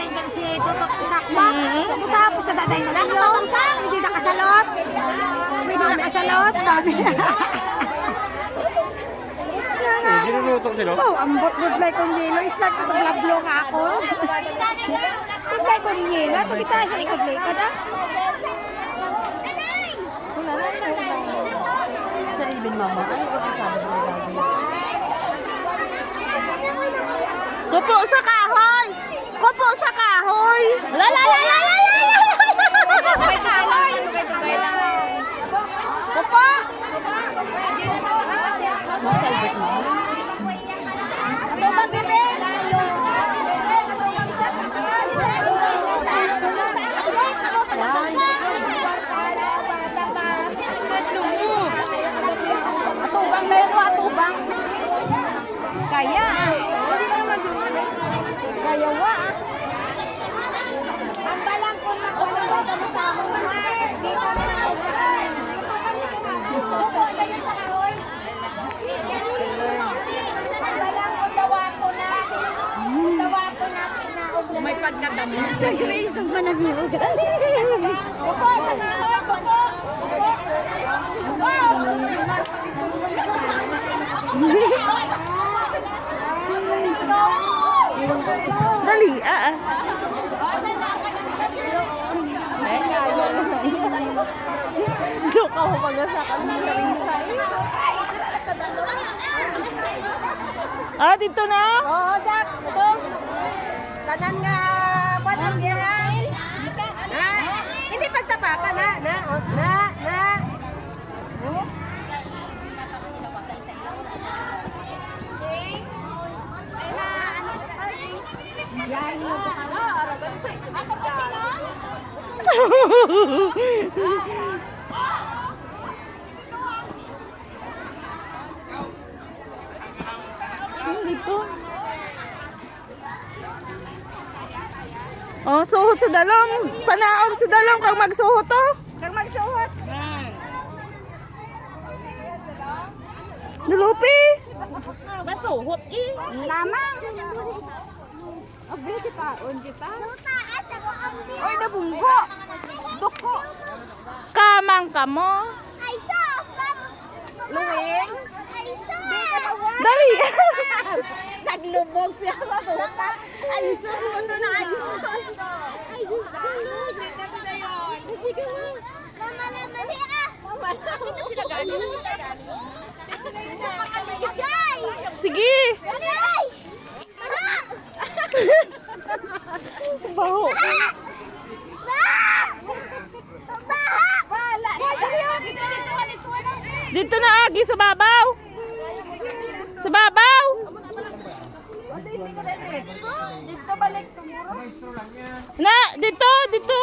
daday dyan si Tutok Sakma. Tapos sa daday na lang yung hindi nakasalot. Hindi nakasalot. Dami. Ginunutok sila? Oh, ambot budlay kong yelo. Islat ko itong lablo nga ako. Budlay kong yelo. Ito kita sa likod-likod ah. Sa Raven Mama, ano ko sasabi mo gagawin? Kupo sa kahoy! Kupo sa kahoy! La la la la la la! Kupo! Salbert mo. Ito ba, bebe? Atubang na yun, atubang. Kaya. Kaya wa. Ang balang ko na kung nabata mo sa among mga. Dito na ako. Opo, tayo sa kahoy. Ang balang ko dawa ko na. Dawa ko na. May pagkadami. Sa Grace, ang managlugan. Opo, sa kahoy. Opo. Dali, ah. Ito ka mo pag sa kanila. Ah, dito na? Oo, sak. Ito. Tanan nga. Panan nga. Ha? Hindi pagtapakan, ha? Na. Dito. Oh, suhot sa dalom. Panaog sa dalom kang magsuhot oh. Kang magsuhot. Lulupi. Masuhot eh. Lamang. Abiti pa. Unti pa. Oy, nabunggo. Duko. Kamang kamo. Ay, sus! Luwing. Ay, sus! Dali. Naglubog siya sa tuta. Ay, sus. Mundo na ay, sus. Ay, Diyos ko. Sige na. Mama naman niya! Mama, nakita sila gani. Agay! Sige. Agay! Baha! Baho. Baha! Baha! Wala. Dito na agi sa babaw. Sa babaw. Dito balik tumuro. Na, dito.